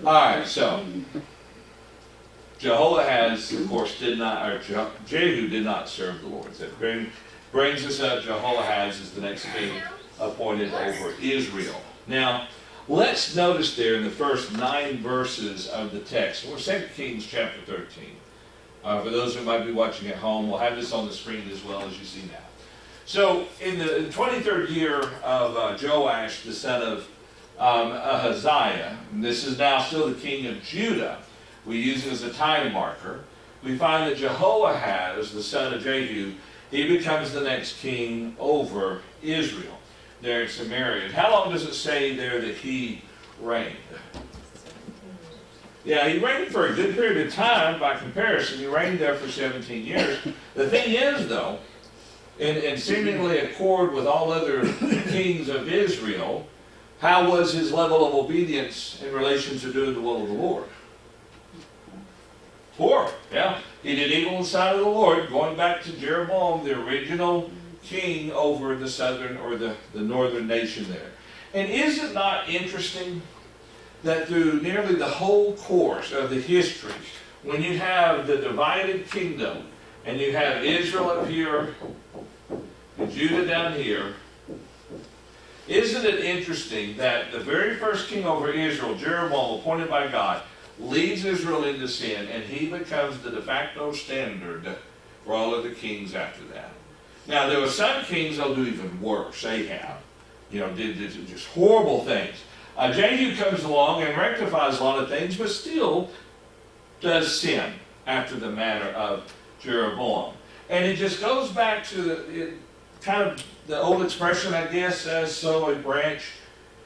All right, so Jehoahaz, of course, Jehu did not serve the Lord. So that brings us up. Jehoahaz is the next king appointed over Israel. Now, let's notice there in the first 9 verses of the text. We're 2 Kings chapter 13. For those who might be watching at home, we'll have this on the screen as well as you see now. So, in the 23rd year of Joash, the son of Ahaziah, and this is now still the king of Judah, we use it as a time marker, we find that Jehoahaz, the son of Jehu, he becomes the next king over Israel there in Samaria. And how long does it say there that he reigned? Yeah, he reigned for a good period of time by comparison. He reigned there for 17 years. The thing is, though, in seemingly accord with all other kings of Israel, how was his level of obedience in relation to doing the will of the Lord? Poor, yeah. He did evil in the sight of the Lord, going back to Jeroboam, the original king over the southern or the northern nation there. And is it not interesting that through nearly the whole course of the history, when you have the divided kingdom, and you have Israel up here, and Judah down here, isn't it interesting that the very first king over Israel, Jeroboam, appointed by God, leads Israel into sin, and he becomes the de facto standard for all of the kings after that. Now, there were some kings that'll do even worse. Ahab, did just horrible things. Jehu comes along and rectifies a lot of things, but still does sin after the manner of Jeroboam. And it just goes back to kind of the old expression, I guess, as so a branch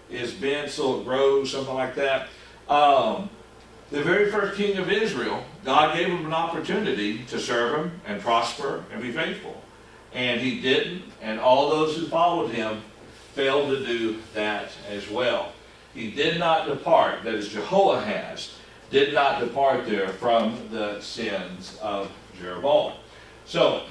is bent, so it grows, something like that. The very first king of Israel, God gave him an opportunity to serve him and prosper and be faithful. And he didn't, and all those who followed him failed to do that as well. He did not depart, that is Jehoahaz, did not depart there from the sins of Jeroboam. So,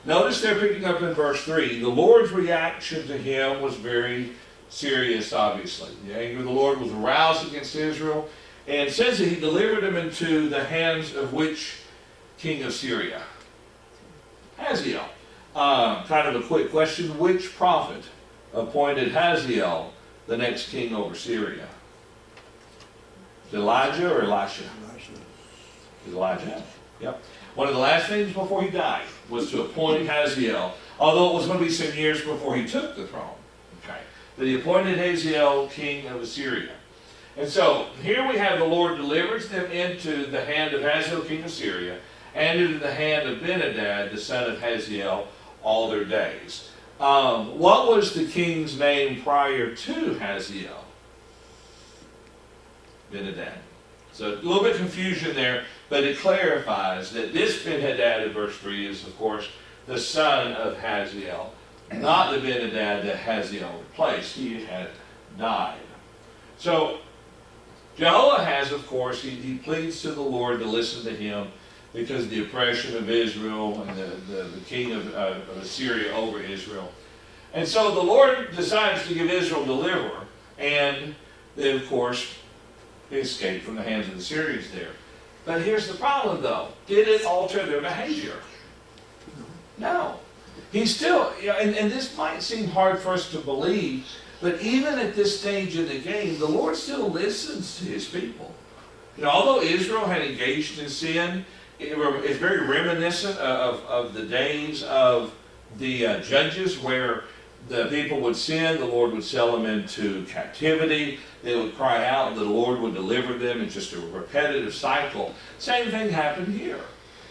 notice they're picking up in verse 3, the Lord's reaction to him was very serious, obviously. The anger of the Lord was aroused against Israel, and it says that he delivered him into the hands of which king of Syria? Hazael. Kind of a quick question, which prophet appointed Hazael the next king over Syria? Elijah or Elisha? Elijah. Yep. One of the last things before he died was to appoint Hazael, although it was going to be some years before he took the throne. Okay. But he appointed Hazael king of Assyria. And so, here we have the Lord delivers them into the hand of Hazael king of Syria, and into the hand of Ben-hadad, the son of Hazael, all their days. What was the king's name prior to Hazael? Ben-hadad. So a little bit of confusion there, but it clarifies that this Ben-hadad in verse 3 is, of course, the son of Hazael, not the Ben-hadad that Hazael replaced. He had died. So Jehoahaz, of course, he pleads to the Lord to listen to him because of the oppression of Israel and the king of Assyria over Israel. And so the Lord decides to give Israel deliverer, and they, of course, escaped from the hands of the Syrians there. But here's the problem, though. Did it alter their behavior? No. He's still, and this might seem hard for us to believe, but even at this stage in the game, the Lord still listens to his people. Although Israel had engaged in sin, it's very reminiscent of the days of the judges where the people would sin, the Lord would sell them into captivity, they would cry out, and the Lord would deliver them. It's just a repetitive cycle. Same thing happened here.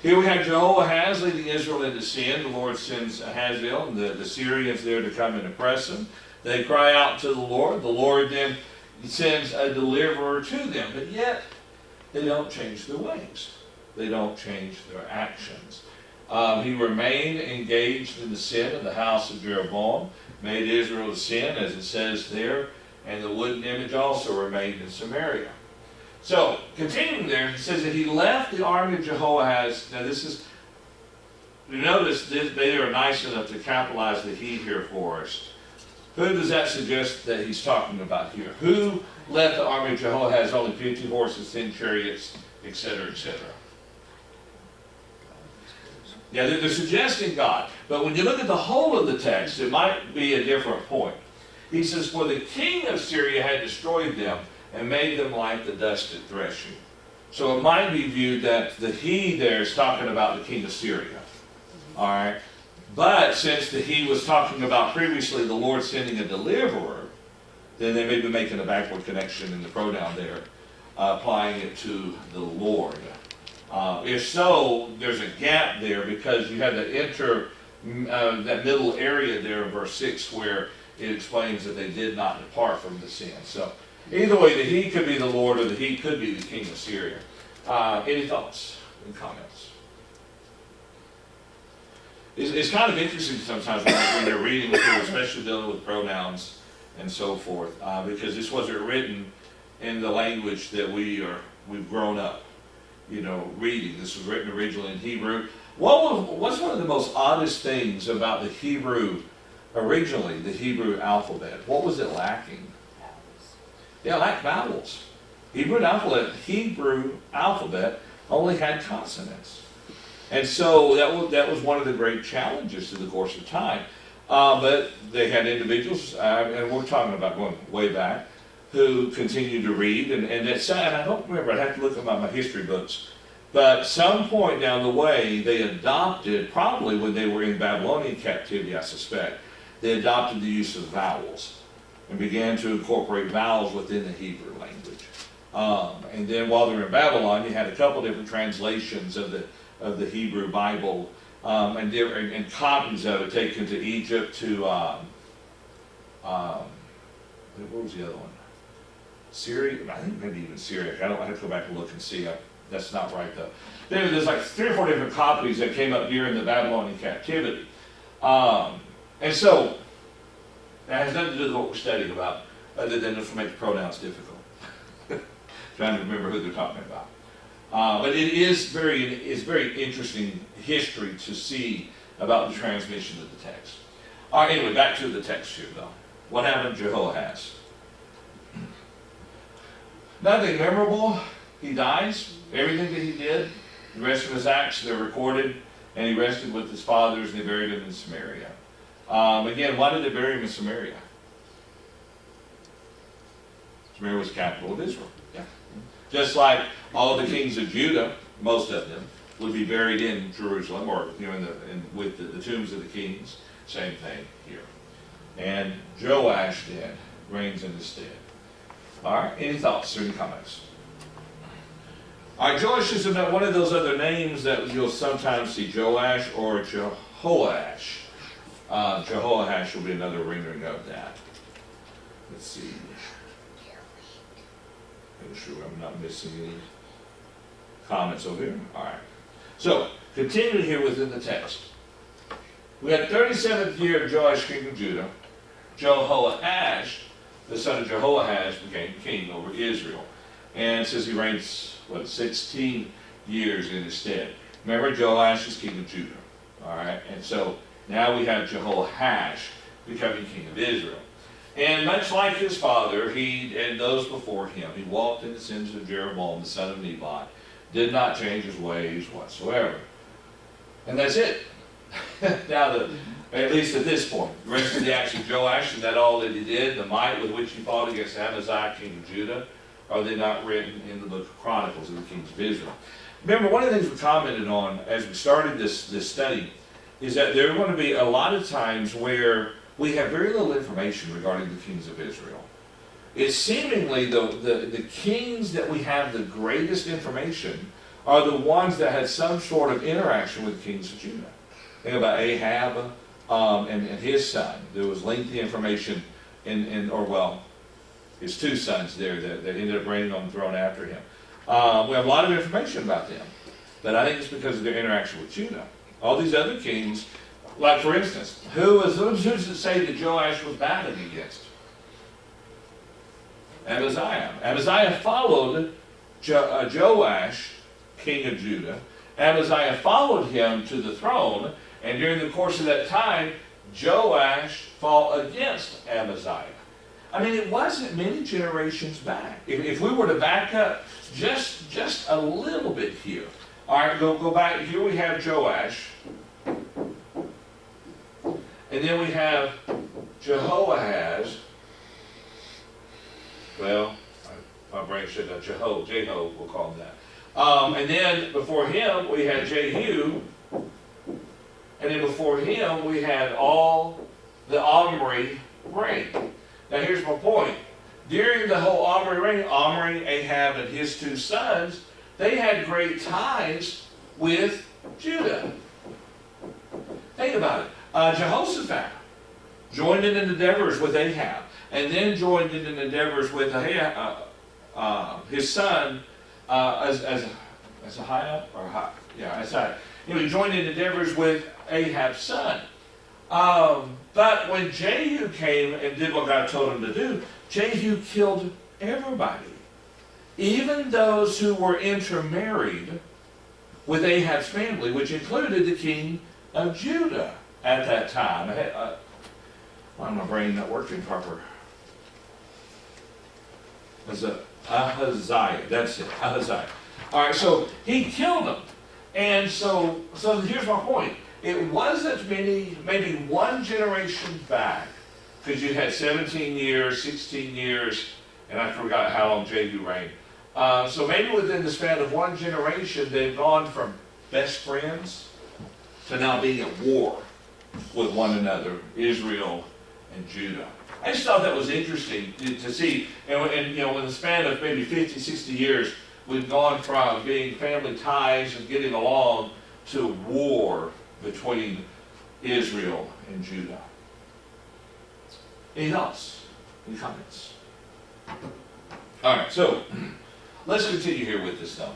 Here we have Jehoahaz leading Israel into sin. The Lord sends Hazael and the Syrians there to come and oppress them. They cry out to the Lord. The Lord then sends a deliverer to them. But yet, they don't change their ways. They don't change their actions. He remained engaged in the sin of the house of Jeroboam, made Israel to sin, as it says there, and the wooden image also remained in Samaria. So, continuing there, it says that he left the army of Jehoahaz. Now this is, you notice they are nice enough to capitalize the he here for us. Who does that suggest that he's talking about here? Who left the army of Jehoahaz only 50 horses, 10 chariots, etc., etc. Yeah, they're suggesting God. But when you look at the whole of the text, it might be a different point. He says, for the king of Syria had destroyed them and made them like the dust at threshing. So it might be viewed that the he there is talking about the king of Syria. All right? But since the he was talking about previously the Lord sending a deliverer, then they may be making a backward connection in the pronoun there, applying it to the Lord. If so, there's a gap there because you have that middle area there in verse 6 where it explains that they did not depart from the sin. So either way, the he could be the Lord or the he could be the king of Syria. Any thoughts and comments? It's kind of interesting sometimes when you're reading through, especially dealing with pronouns and so forth, because this wasn't written in the language that we've grown up, reading. This was written originally in Hebrew. What's one of the most oddest things about the Hebrew, originally the Hebrew alphabet? What was it lacking? Yeah, it lacked vowels. Hebrew alphabet only had consonants. And so that was one of the great challenges through the course of time. But they had individuals, and we're talking about going way back, who continued to read. And I don't remember, I'd have to look at my history books. But some point down the way, they adopted, probably when they were in Babylonian captivity, I suspect, they adopted the use of vowels and began to incorporate vowels within the Hebrew language. And then while they were in Babylon, you had a couple different translations of the Hebrew Bible, and copies of it taken to Egypt, to what was the other one? Syria? I think maybe even Syria. I have to go back and look and see. That's not right though. There's like 3 or 4 different copies that came up here in the Babylonian captivity, and so that has nothing to do with what we're studying about, other than to make the pronouns difficult. Trying to remember who they're talking about. But it is very interesting history to see about the transmission of the text. All right, anyway, back to the text here, though. What happened to Jehoahaz? Nothing memorable. He dies. Everything that he did, the rest of his acts, they're recorded, and he rested with his fathers, and they buried him in Samaria. Again, why did they bury him in Samaria? Samaria was the capital of Israel. Yeah. Just like all the kings of Judah, most of them, would be buried in Jerusalem, or with the tombs of the kings. Same thing here. And Joash then reigns in his stead. All right, any thoughts or any comments? All right, Joash is one of those other names that you'll sometimes see, Joash or Jehoash. Jehoash will be another rendering of that. Let's see. Make sure I'm not missing any comments over here. All right. So, continuing here within the text. We had 37th year of Joash, king of Judah. Jehoash, the son of Jehoahaz, became king over Israel. And it says he reigns, 16 years in his stead. Remember, Joash is king of Judah. All right. And so, now we have Jehoash becoming king of Israel. And much like his father, and those before him, he walked in the sins of Jeroboam, the son of Nebat, did not change his ways whatsoever. And that's it. Now, at least at this point, the rest of the acts of Joash, and that all that he did, the might with which he fought against Amaziah, king of Judah, are they not written in the book of Chronicles of the kings of Israel? Remember, one of the things we commented on as we started this study is that there are going to be a lot of times where we have very little information regarding the kings of Israel. It's seemingly the kings that we have the greatest information are the ones that had some sort of interaction with the kings of Judah. Think about Ahab and his son. There was lengthy information his 2 sons there that ended up reigning on the throne after him. We have a lot of information about them, but I think it's because of their interaction with Judah. All these other kings, like for instance, who does it say that Joash was battling against? Amaziah. Amaziah followed Joash, king of Judah. Amaziah followed him to the throne, and during the course of that time, Joash fought against Amaziah. I mean, it wasn't many generations back. If we were to back up just a little bit here. All right, go back. Here we have Joash. And then we have Jehoahaz. Well, my brain should have Jeho, we'll call him that. And then before him, we had Jehu. And then before him, we had all the Omri reign. Now here's my point. During the whole Omri reign, Omri, Ahab, and his two sons, they had great ties with Judah. Think about it. Jehoshaphat joined in endeavors with Ahab, and then joined in endeavors with his son Ahaziah, he joined in endeavors with Ahab's son. But when Jehu came and did what God told him to do, Jehu killed everybody, even those who were intermarried with Ahab's family, which included the king of Judah at that time. Why my brain not working proper? Ahaziah, that's it, Ahaziah. All right, so he killed them. And so here's my point. It wasn't maybe one generation back, because you had 17 years, 16 years, and I forgot how long Jehu reigned. So maybe within the span of one generation, they've gone from best friends to now being at war with one another, Israel and Judah. I just thought that was interesting to see. And in the span of maybe 50, 60 years, we've gone from being family ties and getting along to war between Israel and Judah. Any thoughts? Any comments? All right, so let's continue here with this though.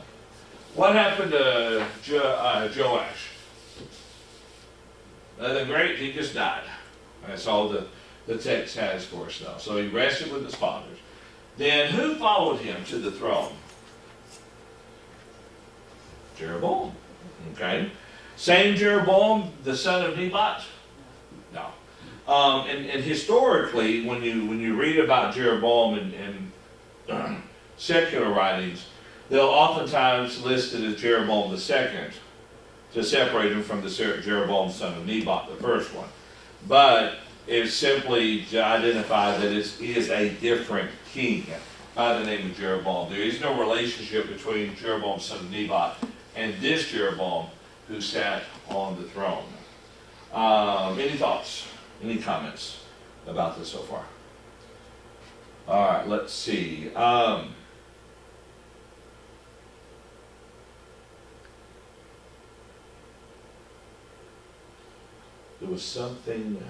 What happened to Joash? Nothing great, he just died. That's all the text has for us now. So he rested with his fathers. Then who followed him to the throne? Jeroboam. Okay. Same Jeroboam, the son of Nebat? No. And historically, when you read about Jeroboam in secular writings, they'll oftentimes list it as Jeroboam the second to separate him from the Jeroboam son of Nebat, the first one. But it's simply to identify that he is a different king by the name of Jeroboam. There is no relationship between Jeroboam son of Nebat and this Jeroboam who sat on the throne. Any thoughts? Any comments about this so far? All right, let's see. There was something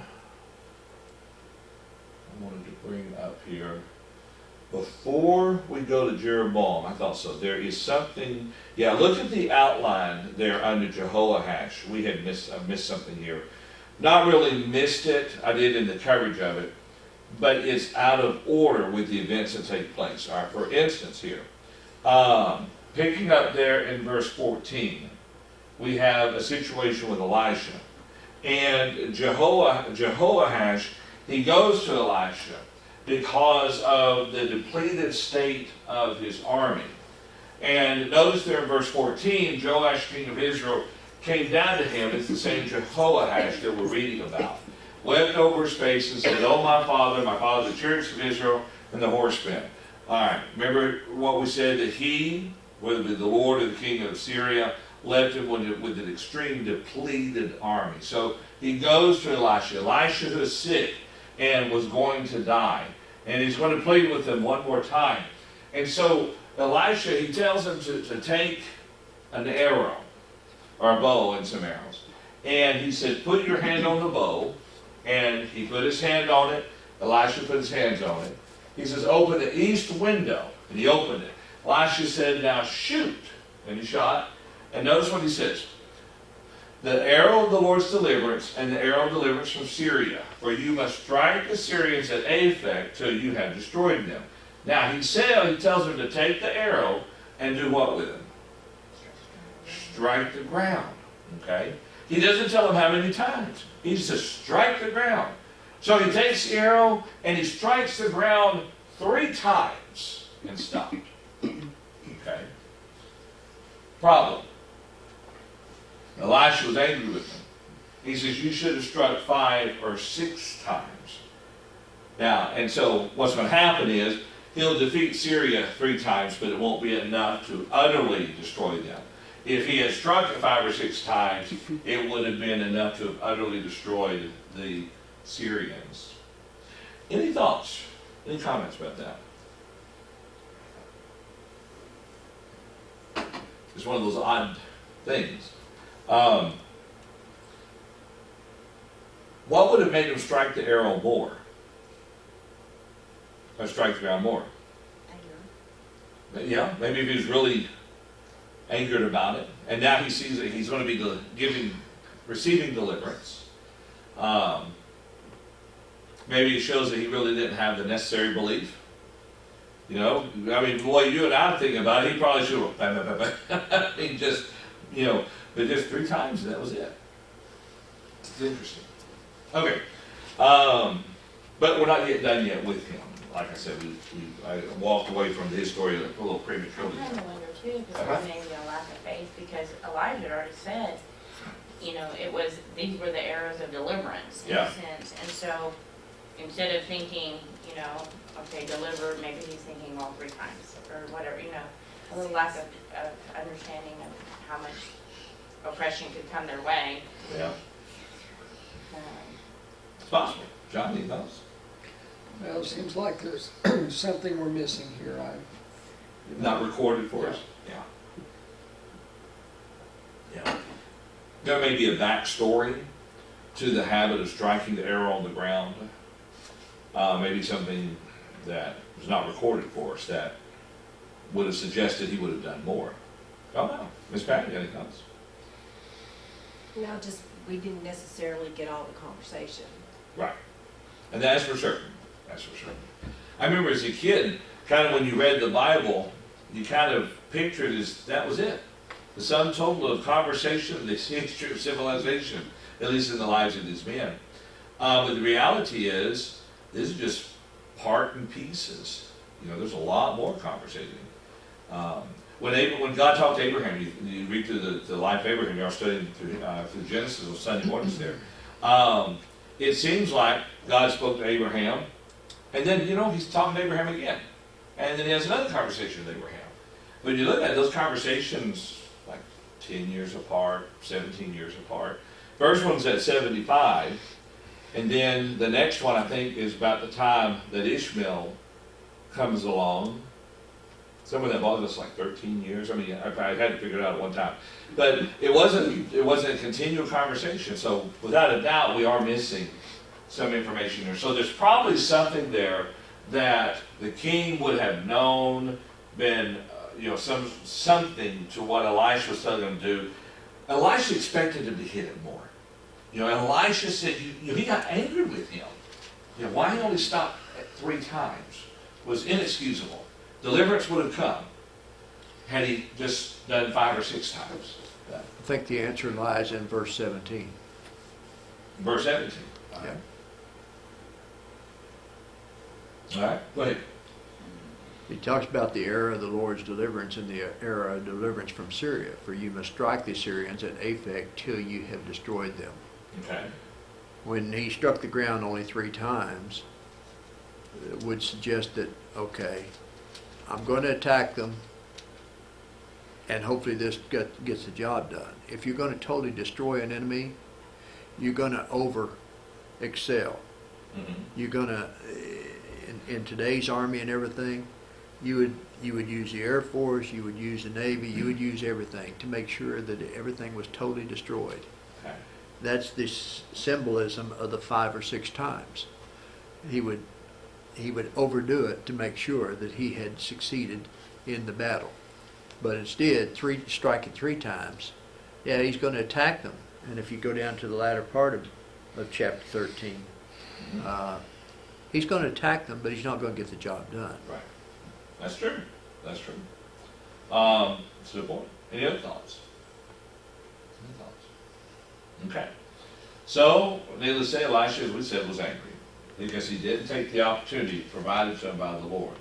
I wanted to bring up here. Before we go to Jeroboam, I thought so. There is something. Yeah, look at the outline there under Jehoash. We had missed something here. Not really missed it. I did in the coverage of it. But it's out of order with the events that take place. All right, for instance here. Picking up there in verse 14, we have a situation with Elisha. And Jehoash, he goes to Elisha because of the depleted state of his army. And notice there in verse 14, Joash, king of Israel, came down to him. It's the same Jehoash that we're reading about. Wept over his face and said, "Oh, my father, the chariots of Israel, and the horsemen." All right, remember what we said, that he, whether it be the Lord or the king of Syria, left him with an extreme depleted army. So he goes to Elisha. Elisha, who is sick and was going to die. And he's going to plead with him one more time. And so Elisha, he tells him to take an arrow, or a bow and some arrows. And he said, "Put your hand on the bow." And he put his hand on it. Elisha put his hands on it. He says, "Open the east window." And he opened it. Elisha said, "Now shoot." And he shot. And notice what he says. "The arrow of the Lord's deliverance, and the arrow of deliverance from Syria. For you must strike the Syrians at Aphek till you have destroyed them." Now he tells him to take the arrow and do what with him? Strike the ground. Okay? He doesn't tell him how many times. He says, strike the ground. So he takes the arrow and he strikes the ground 3 times and stopped. Okay. Problem. Elisha was angry with him. He says, you should have struck 5 or 6 times. Now, and so what's going to happen is he'll defeat Syria 3 times, but it won't be enough to utterly destroy them. If he had struck it 5 or 6 times, it would have been enough to have utterly destroyed the Syrians. Any thoughts? Any comments about that? It's one of those odd things. What would have made him strike the arrow more? Or strike the ground more? Anger. Yeah, maybe if he was really angered about it, and now he sees that he's going to be receiving deliverance. Maybe it shows that he really didn't have the necessary belief. You know, I mean, the way you and I are thinking about it, he probably should have. I mean, just, you know, but just 3 times, and that was it. It's interesting. Okay, but we're not yet done yet with him. Like I said, I walked away from his story a little prematurely. I kind of wonder too, if it was maybe a lack of faith, because Elijah had already said, you know, these were the arrows of deliverance in a sense, and so instead of thinking, you know, okay, deliver, maybe he's thinking all 3 times or whatever, you know, a little lack of understanding of how much oppression could come their way. Yeah. It's possible. John, any thoughts? Well, it seems like there's something we're missing here. Not recorded for us? Yeah. Yeah. There may be a backstory to the habit of striking the arrow on the ground. Maybe something that was not recorded for us that would have suggested he would have done more. Oh no. Miss Patty, any thoughts? No, just we didn't necessarily get all the conversation. Right. And that's for certain. That's for certain. I remember as a kid, kind of when you read the Bible, you kind of pictured as that was it. The sum total of conversation, the history of civilization, at least in the lives of these men. But the reality is, this is just part and pieces. You know, there's a lot more conversating. When God talked to Abraham, you read through the life of Abraham, you're studying through Genesis on Sunday mornings there. It seems like God spoke to Abraham, and then, you know, he's talking to Abraham again. And then he has another conversation with Abraham. When you look at those conversations, like 10 years apart, 17 years apart. First one's at 75, and then the next one, I think, is about the time that Ishmael comes along. Some of that bothered us like 13 years. I mean, I had to figure it out at one time. But it wasn't a continual conversation. So without a doubt, we are missing some information there. So there's probably something there that the king would have known, been, you know, something to what Elisha was telling him to do. Elisha expected him to hit it more. You know, Elisha said, he got angry with him. You know, why he only stopped at 3 times was inexcusable. Deliverance would have come had he just done 5 or 6 times. I think the answer lies in verse 17. Verse 17. Yeah. All right, go ahead. He talks about the era of the Lord's deliverance and the era of deliverance from Syria. For you must strike the Syrians at Aphek till you have destroyed them. Okay. When he struck the ground only 3 times, it would suggest that, okay, I'm going to attack them, and hopefully this gets the job done. If you're going to totally destroy an enemy, you're going to over-excel. Mm-hmm. You're going to, in today's army and everything, you would use the Air Force, you would use the Navy, you would use everything to make sure that everything was totally destroyed. Okay. That's the symbolism of the 5 or 6 times. He would overdo it to make sure that he had succeeded in the battle. But instead, striking 3 times, yeah, he's going to attack them. And if you go down to the latter part of chapter 13, he's going to attack them, but he's not going to get the job done. Right. That's true. That's true. That's a good point. Any other thoughts? Any thoughts? Okay. So, needless to say, Elisha, as we said, was angry. because he didn't take the opportunity provided to him by the Lord.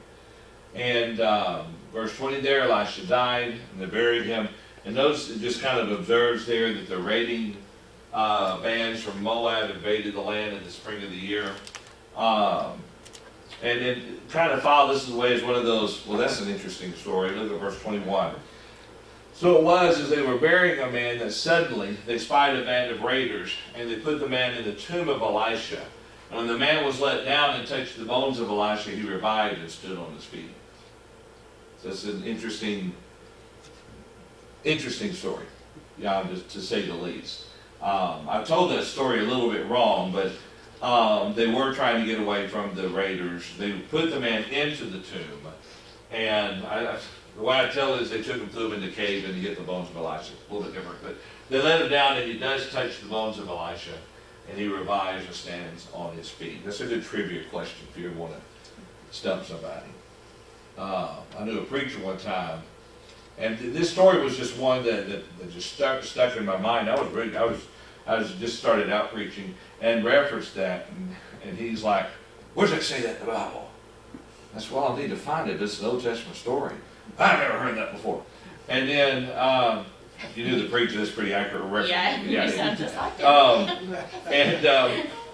And verse 20 there, Elisha died, and they buried him. And notice it just kind of observes there that the raiding bands from Moab invaded the land in the spring of the year. And it kind of followed this way as one of those, well, that's an interesting story. Look at verse 21. So it was as they were burying a man that suddenly they spied a band of raiders, and they put the man in the tomb of Elisha. And when the man was let down and touched the bones of Elisha, he revived and stood on his feet. So it's an interesting story, yeah, to say the least. I've told that story a little bit wrong, but they were trying to get away from the raiders. They put the man into the tomb, and the way I tell it is they took him, threw him in the cave, and he hit the bones of Elisha. A little bit different, but they let him down, and he does touch the bones of Elisha, and he revives and stands on his feet. That's a good trivia question if you ever want to stump somebody. I knew a preacher one time, and this story was just one that just stuck in my mind. I was just started out preaching and referenced that, and he's like, "Where's that say that in the Bible?" That's well, I'll need to find it. It's an Old Testament story. I've never heard that before. And then you knew the preacher. That's pretty accurate reference. Yeah, you sound just like him.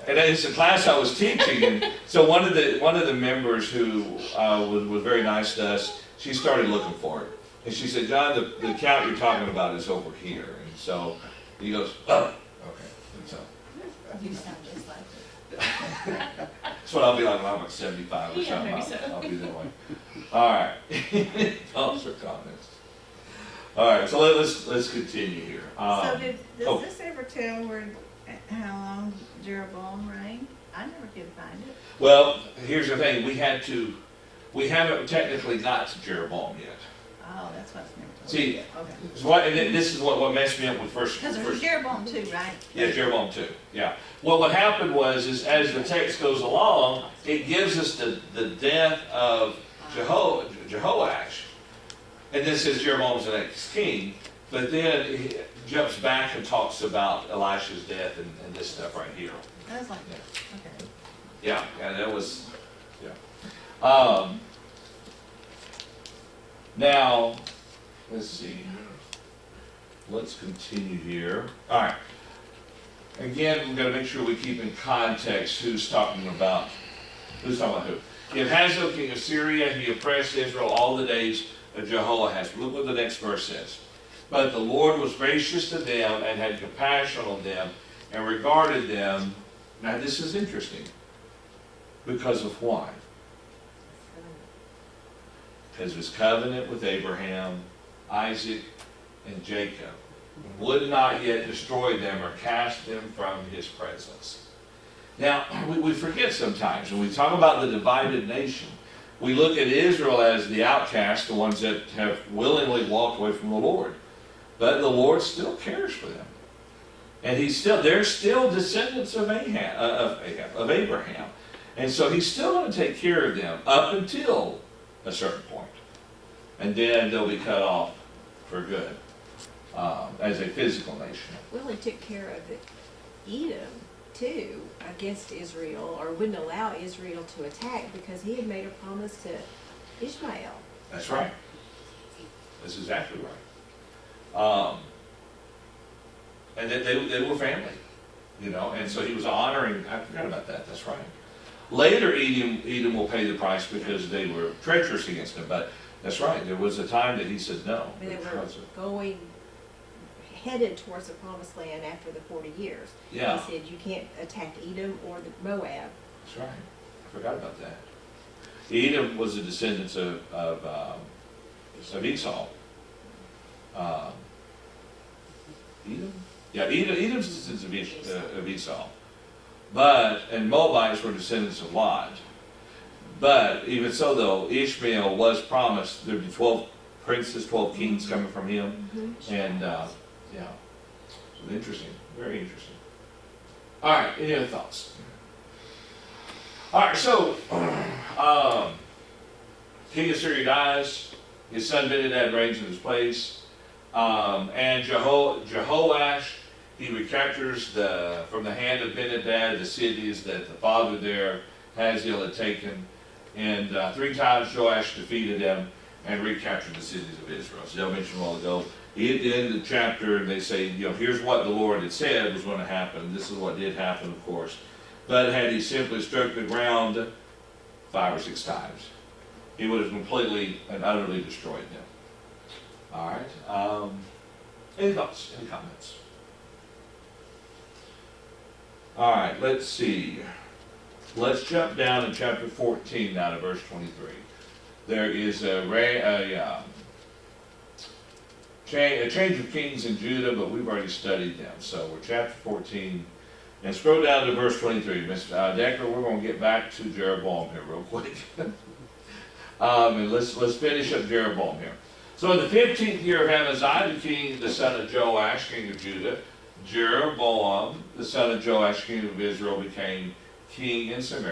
And it's a class I was teaching, and so one of the members who was very nice to us, she started looking for it, and she said, "John, the account you're talking about is over here." And so he goes, "Oh, okay." And so You sound just like him. that's what I'll be like when I'm like 75 or Yeah, something. maybe so. I'll be that way. All right. Thoughts or comments? All right. So let's continue here. So does oh. this ever tell how long Jeroboam reigned? I never could find it. Well, here's the thing. We haven't technically got to Jeroboam yet. Oh, that's what's never told. See, Okay. and this is what messed me up with first. Because there's Jeroboam too, right? Yeah, Jeroboam too. Yeah. Well, what happened was as the text goes along, it gives us the death of Jehoash, and this is Jeroboam's the next king. But then it jumps back and talks about Elisha's death and this stuff right here. I was like, Yeah. okay. Yeah, that was, yeah. Now, let's see. Let's continue here. All right. Again, we've got to make sure we keep in context who's talking about who. Jehoash, king of Syria, he oppressed Israel all the days of Jehoahaz. Look what the next verse says. But the Lord was gracious to them and had compassion on them and regarded them. Now this is interesting. Because of why? Because of his covenant with Abraham, Isaac, and Jacob. Would not yet destroy them or cast them from his presence. Now, we forget sometimes when we talk about the divided nation, we look at Israel as the outcast, the ones that have willingly walked away from the Lord. But the Lord still cares for them. And they're still descendants of Abraham. And so he's still going to take care of them up until a certain point. And then they'll be cut off for good as a physical nation. Well, he took care of Edom, too, against Israel, or wouldn't allow Israel to attack because he had made a promise to Ishmael. That's right. That's exactly right. And they were family, and so he was honoring, I forgot about that, that's right. Later, Edom will pay the price because they were treacherous against him, but that's right, there was a time that he said no. I mean, they were headed towards the promised land after the 40 years. Yeah. He said you can't attack Edom or the Moab. That's right, I forgot about that. Edom was the descendants of Esau. Edom? Yeah, Edom's descendants of Esau. And Moabites were descendants of Lot. But even so, though, Ishmael was promised there'd be 12 princes, 12 kings coming from him. Mm-hmm. And, yeah. So interesting. Very interesting. All right, any other thoughts? All right, so, King of Syria dies. His son Ben-Hadad reigns in his place. And Jehoash, he recaptures from the hand of Ben-Hadad the cities that the father there Hazael had taken. And 3 times Joash defeated them and recaptured the cities of Israel. So I mentioned a while ago, at the end of the chapter, they say, here's what the Lord had said was going to happen. This is what did happen, of course. But had he simply struck the ground 5 or 6 times, he would have completely and utterly destroyed them. All right. Any thoughts? Any comments? All right, let's see. Let's jump down in chapter 14 now to verse 23. There is a change of kings in Judah, but we've already studied them. So we're chapter 14. And scroll down to verse 23. Ms. Decker, we're going to get back to Jeroboam here real quick. And let's finish up Jeroboam here. So in the 15th year of Amaziah, the king, the son of Joash, king of Judah, Jeroboam, the son of Joash, king of Israel, became king in Samaria.